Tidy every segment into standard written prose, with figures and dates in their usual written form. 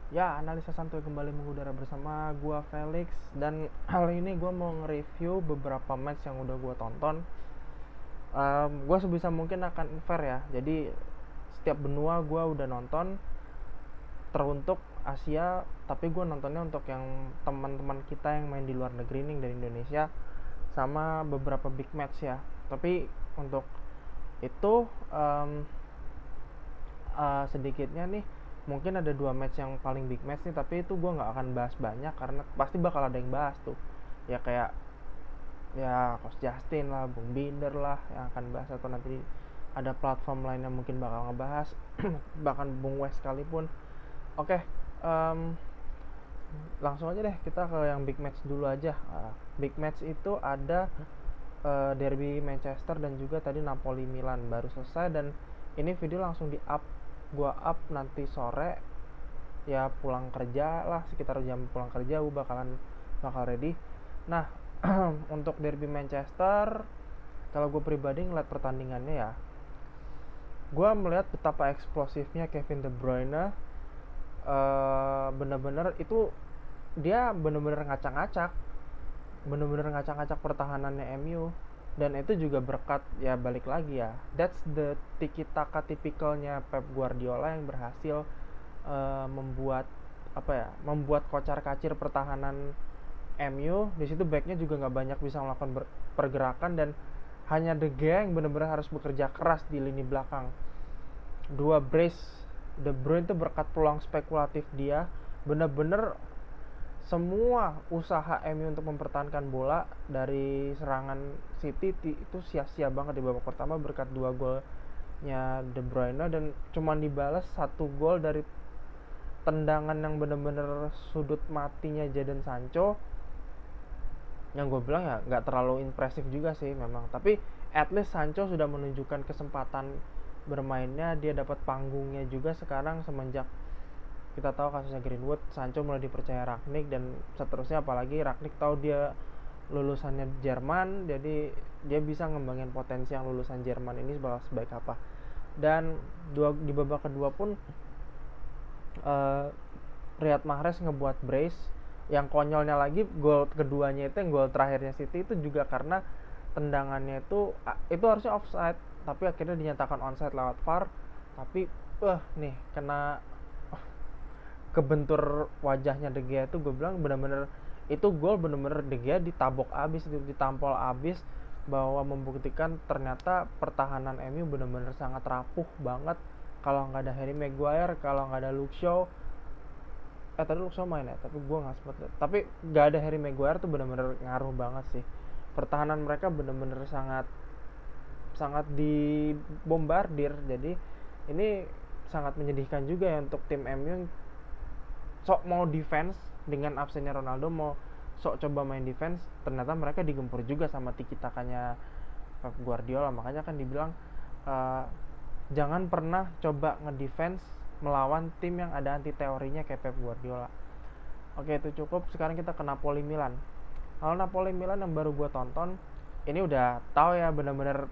Ya, analisa santuy kembali mengudara bersama gua Felix, dan kali ini gua mau nge-review beberapa match yang udah gua tonton. Gua sebisa mungkin akan fair ya. Jadi setiap benua gua udah nonton, teruntuk Asia, tapi gua nontonnya untuk yang teman-teman kita yang main di luar negeri nih dari Indonesia, sama beberapa big match ya. Tapi untuk itu sedikitnya nih, mungkin ada dua match yang paling big match nih, tapi itu gue nggak akan bahas banyak karena pasti bakal ada yang bahas tuh. Ya kayak ya Coach Justin lah, Bung Binder lah yang akan bahas, atau nanti ada platform lain yang mungkin bakal ngebahas bahkan Bung West sekalipun. Oke, langsung aja deh kita ke yang big match dulu aja. Big match itu ada derby Manchester dan juga tadi Napoli Milan baru selesai, dan ini video langsung di up, gua up nanti sore ya, pulang kerja lah, sekitar jam pulang kerja gua bakal ready. Nah, untuk derby Manchester, kalau gue pribadi ngeliat pertandingannya ya, gue melihat betapa eksplosifnya Kevin De Bruyne. Bener-bener itu dia bener-bener ngacak-ngacak pertahanannya MU, dan itu juga berkat ya, balik lagi ya, that's the tiki taka tipikalnya Pep Guardiola yang berhasil membuat membuat kocar kacir pertahanan MU. Di situ backnya juga nggak banyak bisa melakukan pergerakan, dan hanya De Gea yang benar-benar harus bekerja keras di lini belakang. Dua brace De Bruyne itu berkat peluang spekulatif dia, benar-benar semua usaha MU untuk mempertahankan bola dari serangan City itu sia-sia banget di babak pertama berkat dua golnya De Bruyne, dan cuman dibalas satu gol dari tendangan yang bener-bener sudut matinya Jadon Sancho, yang gue bilang ya nggak terlalu impresif juga sih memang, tapi at least Sancho sudah menunjukkan kesempatan bermainnya, dia dapat panggungnya juga sekarang semenjak kita tahu kasusnya Greenwood. Sancho mulai dipercaya Rangnick dan seterusnya, apalagi Rangnick tahu dia lulusannya Jerman, jadi dia bisa ngembangin potensi yang lulusan Jerman ini sebaik apa. Dan di babak kedua pun Riyad Mahrez ngebuat brace. Yang konyolnya lagi, gol keduanya itu, yang gol terakhirnya City itu juga karena tendangannya itu harusnya offside, tapi akhirnya dinyatakan onside lewat VAR. Tapi nih kena kebentur wajahnya De Gea, itu gue bilang bener-bener itu gol, bener-bener De Gea ditabok abis, itu ditampol abis, bahwa membuktikan ternyata pertahanan MU bener-bener sangat rapuh banget. Kalau nggak ada Harry Maguire, kalau nggak ada Luke Shaw, tadi Luke Shaw main ya, tapi gue nggak sempet. Tapi nggak ada Harry Maguire tuh bener-bener ngaruh banget sih. Pertahanan mereka bener-bener sangat sangat dibombardir. Jadi ini sangat menyedihkan juga ya untuk tim MU yang sok mau defense dengan absennya Ronaldo, mau sok coba main defense, ternyata mereka digempur juga sama tiki takanya Pep Guardiola. Makanya kan dibilang jangan pernah coba ngedefense melawan tim yang ada anti teorinya kayak Pep Guardiola. Oke, itu cukup. Sekarang kita ke Napoli Milan. Kalau Napoli Milan yang baru gue tonton, ini udah tahu ya, bener-bener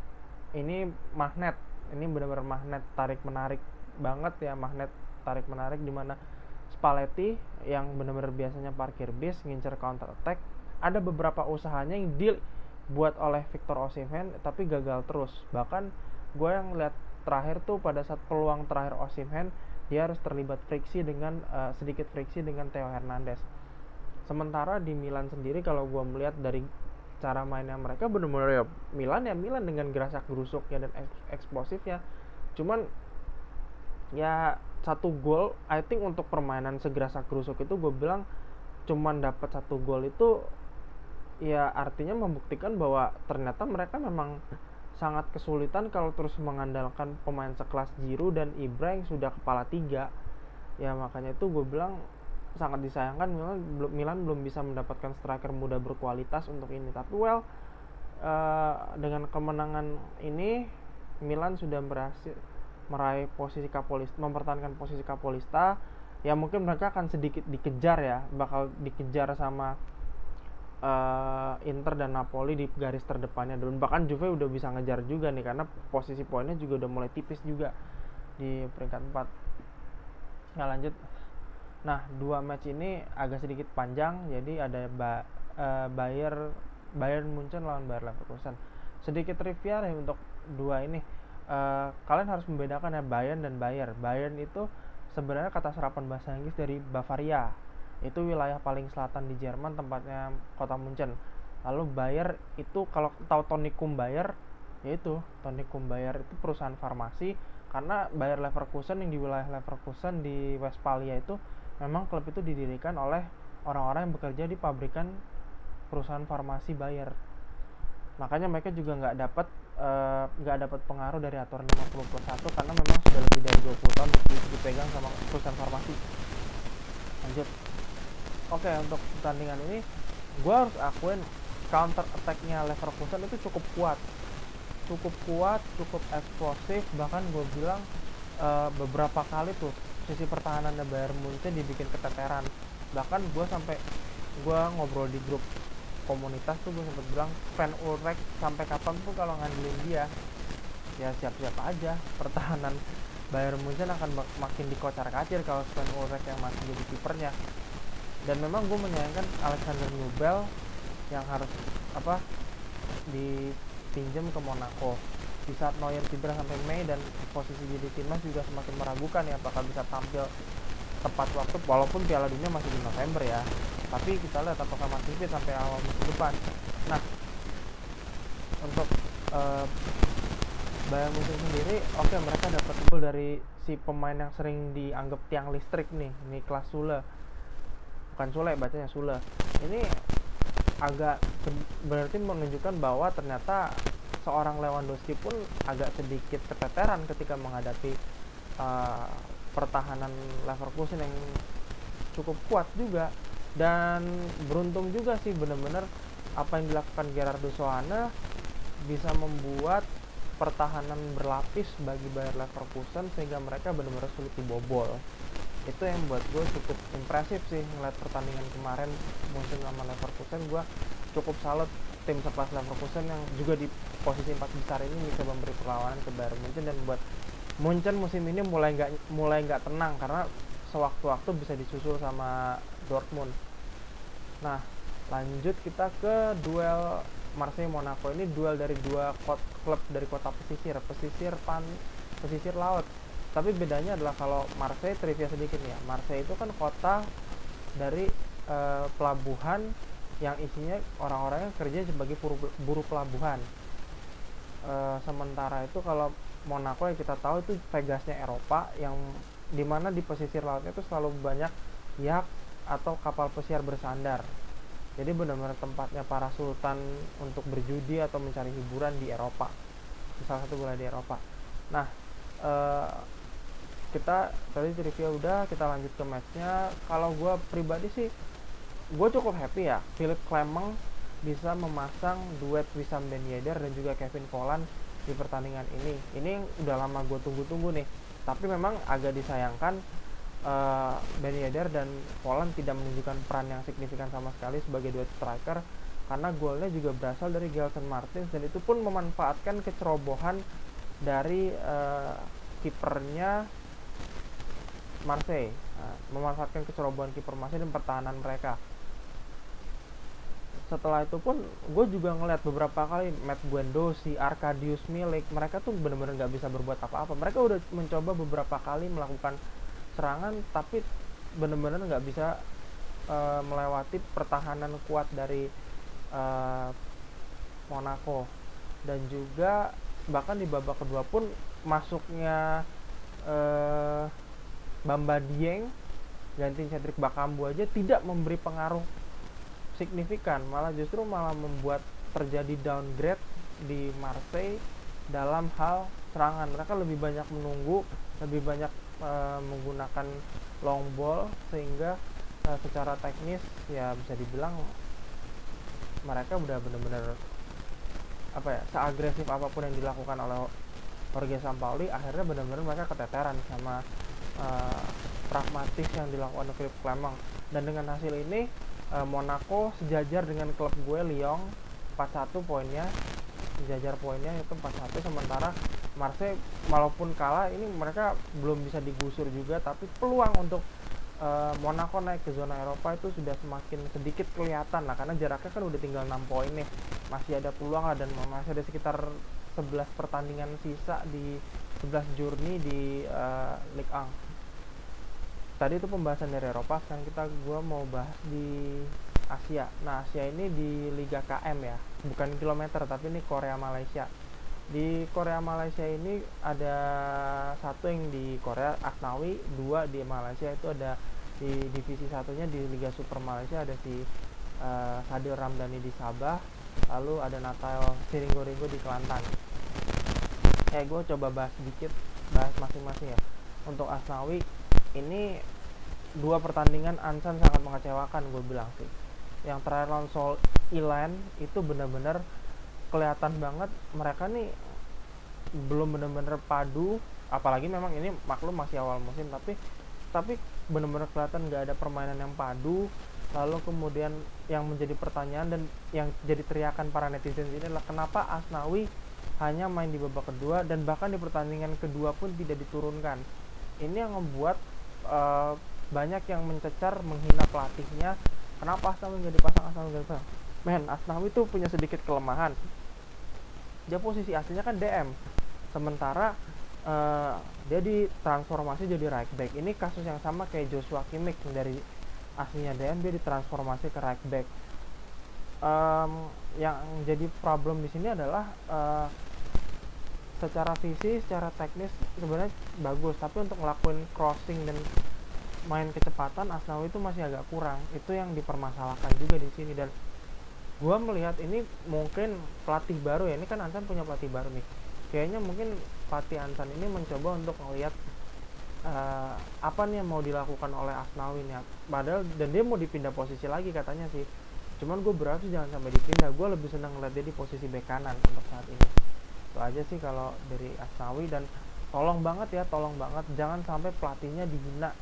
ini magnet. Ini bener-bener magnet tarik menarik banget ya, magnet tarik menarik, dimana Spalletti yang bener-bener biasanya parkir bis ngincer counter attack, ada beberapa usahanya yang buat oleh Victor Osimhen tapi gagal terus. Bahkan gue yang lihat terakhir tuh, pada saat peluang terakhir Osimhen, dia harus terlibat sedikit friksi dengan Theo Hernandez. Sementara di Milan sendiri, kalau gue melihat dari cara mainnya mereka, bener-bener ya Milan dengan gerasak gerusuknya dan eksplosifnya. Cuman ya satu gol, I think untuk permainan segerasak gerusuk itu, gue bilang cuman dapat satu gol itu ya artinya membuktikan bahwa ternyata mereka memang sangat kesulitan kalau terus mengandalkan pemain sekelas Giroud dan Ibra yang sudah kepala tiga. Ya makanya itu gue bilang sangat disayangkan Milan belum bisa mendapatkan striker muda berkualitas untuk ini. Tapi dengan kemenangan ini, Milan sudah berhasil meraih posisi Kapolista, mempertahankan posisi Kapolista. Ya mungkin mereka akan sedikit dikejar ya, bakal dikejar sama Inter dan Napoli di garis terdepannya, dan bahkan Juve udah bisa ngejar juga nih karena posisi poinnya juga udah mulai tipis juga di peringkat 4. Nah, lanjut. Nah, dua match ini agak sedikit panjang, jadi ada Bayern Munchen lawan Bayer Leverkusen. Sedikit trivia nih untuk dua ini. Kalian harus membedakan ya Bayern dan Bayer. Bayern itu sebenarnya kata serapan bahasa Inggris dari Bavaria. Itu wilayah paling selatan di Jerman, tempatnya kota Munchen. Lalu Bayer itu kalau tahu Tonikum Bayer, yaitu Tonikum Bayer itu perusahaan farmasi, karena Bayer Leverkusen yang di wilayah Leverkusen di Westphalia itu memang klub itu didirikan oleh orang-orang yang bekerja di pabrikan perusahaan farmasi Bayer. Makanya mereka juga nggak dapat pengaruh dari aturan 50+1 karena memang sudah lebih dari 20 tahun dipegang sama perusahaan farmasi. Lanjut. Oke, untuk pertandingan ini gue harus akuin counter attack-nya Leverkusen itu cukup kuat, cukup eksplosif. Bahkan gue bilang beberapa kali tuh sisi pertahanan Bayern Munchen dibikin keteteran. Bahkan gue ngobrol di grup komunitas tuh, gue sempat bilang Sven Ulreich sampai kapan pun kalau ngandelin dia ya siap-siap aja pertahanan Bayern Munchen akan makin dikocar-kacir kalau Sven Ulreich yang masih jadi kipernya. Dan memang gue menyayangkan Alexander Nubel yang harus dipinjam ke Monaco di saat Neuer cedera sampai Mei, dan posisi jadi timnas juga semakin meragukan ya apakah bisa tampil tepat waktu, walaupun Piala Dunia masih di November ya, tapi kita lihat apakah masih fit sampai awal musim depan. Nah, untuk Bayern Munchen sendiri, mereka dapat gol dari si pemain yang sering dianggap tiang listrik nih, Niklas Sule. Bukan Sule, bacanya Sule. Ini agak berarti menunjukkan bahwa ternyata seorang Lewandowski pun agak sedikit keteteran ketika menghadapi pertahanan Leverkusen yang cukup kuat juga. Dan beruntung juga sih benar-benar apa yang dilakukan Gerardo Soane bisa membuat pertahanan berlapis bagi Bayer Leverkusen sehingga mereka benar-benar sulit dibobol. Itu yang buat gue cukup impresif sih ngeliat pertandingan kemarin Munchen sama Leverkusen. Gue cukup salut tim sekelas Leverkusen yang juga di posisi 4 besar ini bisa memberi perlawanan ke Bayern Munchen, dan buat Munchen musim ini mulai nggak tenang karena sewaktu-waktu bisa disusul sama Dortmund. Nah, lanjut kita ke duel Marseille Monaco. Ini duel dari dua klub dari kota pesisir laut. Tapi bedanya adalah kalau Marseille, trivia sedikit ya, Marseille itu kan kota dari pelabuhan yang isinya orang-orang yang kerja sebagai buruh pelabuhan. Sementara itu kalau Monaco yang kita tahu itu Vegasnya Eropa, yang dimana di pesisir lautnya itu selalu banyak yacht atau kapal pesiar bersandar. Jadi benar-benar tempatnya para sultan untuk berjudi atau mencari hiburan di Eropa, di salah satu wilayah di Eropa. Nah, kita tadi review udah, kita lanjut ke matchnya. Kalau gue pribadi sih gue cukup happy ya Philipp Clement bisa memasang duet Wissam Ben Yedder dan juga Kevin Volland di pertandingan ini. Ini udah lama gue tunggu-tunggu nih, tapi memang agak disayangkan Ben Yedder dan Volland tidak menunjukkan peran yang signifikan sama sekali sebagai duet striker, karena golnya juga berasal dari Gelson Martins, dan itu pun memanfaatkan kecerobohan dari kipernya Marseille. Memanfaatkan kecerobohan kiper Marseille dan pertahanan mereka. Setelah itu pun gue juga ngeliat beberapa kali Matt Guendouzi, Arkadiusz Milik, mereka tuh bener-bener gak bisa berbuat apa-apa. Mereka udah mencoba beberapa kali melakukan serangan, tapi bener-bener gak bisa melewati pertahanan kuat dari Monaco. Dan juga bahkan di babak kedua pun masuknya Bamba Dieng gantiin Cedric Bakambu aja tidak memberi pengaruh signifikan, malah membuat terjadi downgrade di Marseille dalam hal serangan. Mereka lebih banyak menunggu, lebih banyak menggunakan long ball, sehingga secara teknis ya bisa dibilang mereka udah benar-benar seagresif apapun yang dilakukan oleh Jorge Sampaoli, akhirnya benar-benar mereka keteteran sama pragmatis yang dilakukan Philipp Clement. Dan dengan hasil ini Monaco sejajar dengan klub gue Lyon 41 poinnya, sejajar poinnya itu 41. Sementara Marseille walaupun kalah ini mereka belum bisa digusur juga, tapi peluang untuk Monaco naik ke zona Eropa itu sudah semakin sedikit kelihatan lah, karena jaraknya kan udah tinggal 6 poin nih, masih ada peluang lah, dan masih ada sekitar 11 pertandingan sisa di 11 journey di Ligue 1. Tadi itu pembahasan dari Eropa, sekarang gua mau bahas di Asia. Nah, Asia ini di Liga KM ya, bukan kilometer, tapi ini Korea Malaysia. Di Korea Malaysia ini ada satu yang di Korea Asnawi, dua di Malaysia itu ada di divisi satunya di Liga Super Malaysia ada si Sadil Ramdhani di Sabah, lalu ada Natal Siringgo-Ringgo di Kelantan. Gue coba bahas sedikit, bahas masing-masing ya. Untuk Asnawi ini dua pertandingan Ansan sangat mengecewakan, gue bilang sih. Yang terakhir lawan Seoul Ilan itu benar-benar kelihatan banget mereka nih belum benar-benar padu, apalagi memang ini maklum masih awal musim, tapi benar-benar kelihatan nggak ada permainan yang padu. Lalu kemudian yang menjadi pertanyaan dan yang jadi teriakan para netizen ini adalah kenapa Asnawi hanya main di babak kedua dan bahkan di pertandingan kedua pun tidak diturunkan. Ini yang membuat banyak yang mencecar, menghina pelatihnya. Kenapa Asnawi nggak dipasang, Asnawi nggak dipasang? Men, Asnawi tuh punya sedikit kelemahan. Dia posisi aslinya kan DM, sementara dia ditransformasi jadi right back. Ini kasus yang sama kayak Joshua Kimmich, dari aslinya DM dia ditransformasi ke right back. Yang jadi problem di sini adalah secara visi, secara teknis sebenarnya bagus, tapi untuk ngelakuin crossing dan main kecepatan Asnawi itu masih agak kurang. Itu yang dipermasalahkan juga di sini, dan gua melihat ini mungkin pelatih baru ya, ini kan Ansan punya pelatih baru nih, kayaknya mungkin pelatih Ansan ini mencoba untuk melihat apa nih yang mau dilakukan oleh Asnawi nih, padahal dan dia mau dipindah posisi lagi katanya sih, cuman gue berharap sih jangan sampai dipindah. Gue lebih senang ngeliat dia di posisi bek kanan untuk saat ini. Itu aja sih kalau dari Asnawi, dan tolong banget jangan sampai pelatihnya dihina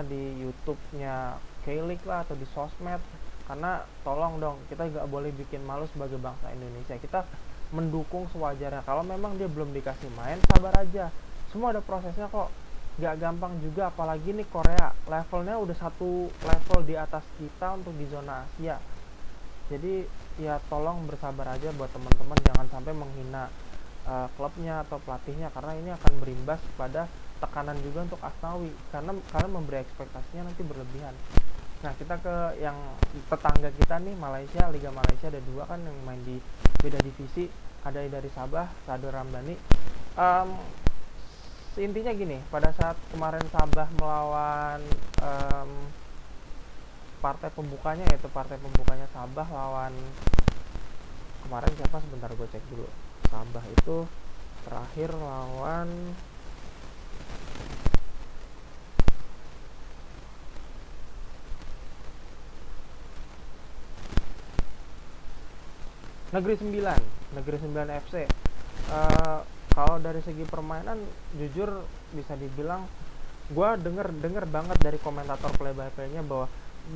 di YouTube-nya K-League lah atau di sosmed, karena tolong dong, kita gak boleh bikin malu sebagai bangsa Indonesia. Kita mendukung sewajarnya. Kalau memang dia belum dikasih main, sabar aja, semua ada prosesnya kok, gak gampang juga. Apalagi nih Korea levelnya udah satu level di atas kita untuk di zona Asia. Jadi ya tolong bersabar aja buat teman-teman, jangan sampai menghina klubnya atau pelatihnya, karena ini akan berimbas pada tekanan juga untuk Asnawi, karena kalian memberi ekspektasinya nanti berlebihan. Nah, kita ke yang tetangga kita nih, Malaysia. Liga Malaysia ada dua kan yang main di beda divisi, ada dari Sabah, Sadil Ramdhani. Intinya gini, pada saat kemarin Sabah melawan partai pembukanya, yaitu partai pembukanya Sabah lawan kemarin siapa, sebentar gue cek dulu. Sabah itu terakhir lawan Negeri 9 FC. Kalau dari segi permainan jujur bisa dibilang gue denger banget dari komentator play by play-nya bahwa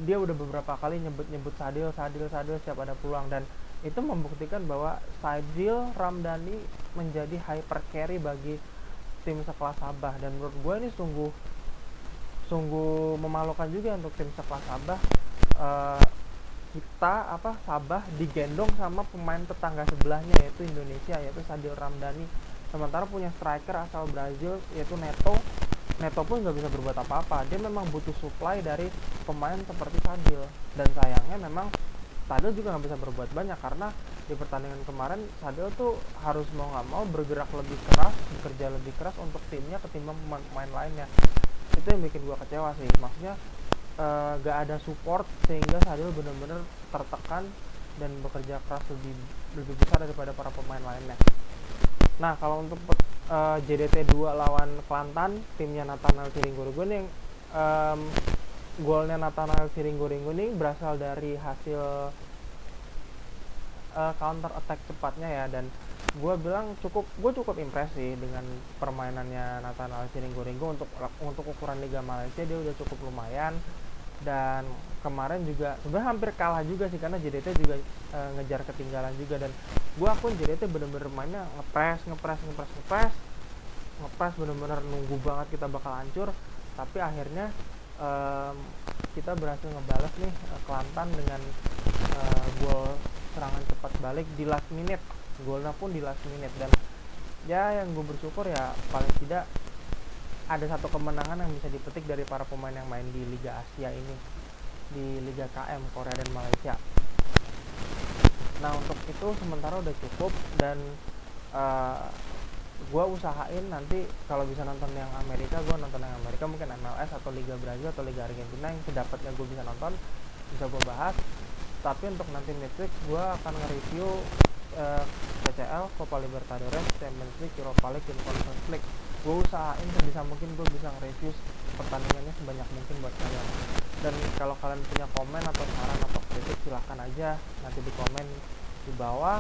dia udah beberapa kali nyebut Sadil setiap ada peluang, dan itu membuktikan bahwa Sadil Ramdhani menjadi hyper carry bagi tim sekelas Sabah, dan menurut gue ini sungguh memalukan juga untuk tim sekelas Sabah. Sabah digendong sama pemain tetangga sebelahnya, yaitu Indonesia, yaitu Sadil Ramdhani, sementara punya striker asal Brazil yaitu Neto pun nggak bisa berbuat apa-apa. Dia memang butuh supply dari pemain seperti Sadil, dan sayangnya memang Sadil juga nggak bisa berbuat banyak, karena di pertandingan kemarin Sadil tuh harus mau nggak mau bergerak lebih keras, bekerja lebih keras untuk timnya ketimbang pemain lainnya. Itu yang bikin gua kecewa sih, maksudnya gak ada support sehingga Sadil benar-benar tertekan dan bekerja keras lebih besar daripada para pemain lainnya. Nah, kalau untuk JDT 2 lawan Kelantan, timnya Nathanael Siringgo-Ringgo nih, golnya Nathanael Siringgo-Ringgo ini berasal dari hasil counter attack cepatnya ya, dan gue cukup impresi dengan permainannya Nathanael Siringgo-Ringgo untuk ukuran Liga Malaysia. Dia udah cukup lumayan, dan kemarin juga sebenarnya hampir kalah juga sih, karena JDT juga ngejar ketinggalan juga, dan gue akun JDT bener-bener mainnya ngepres, bener-bener nunggu banget kita bakal hancur. tapi akhirnya kita berhasil ngebalas nih Kelantan dengan gol serangan cepat balik di last minute, golnya pun di last minute. Dan ya yang gue bersyukur ya paling tidak ada satu kemenangan yang bisa dipetik dari para pemain yang main di Liga Asia ini, di Liga KM Korea dan Malaysia. Nah untuk itu sementara udah cukup, dan gue usahain nanti kalau bisa nonton yang Amerika, gue nonton yang Amerika, mungkin MLS atau Liga Brazil atau Liga Argentina yang sedapatnya gue bisa nonton, bisa gue bahas. Tapi untuk nanti next week gue akan nge-review PCL, Copa Libertadores, Champions League, Europa League, dan Conference League. Gue usahain sebisa mungkin gue bisa nge-review pertandingannya sebanyak mungkin buat kalian. Dan kalau kalian punya komen atau saran atau kritik, silahkan aja nanti di komen di bawah.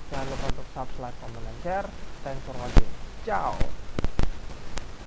Jangan lupa untuk subscribe, comment, dan share. Thanks for watching. Ciao.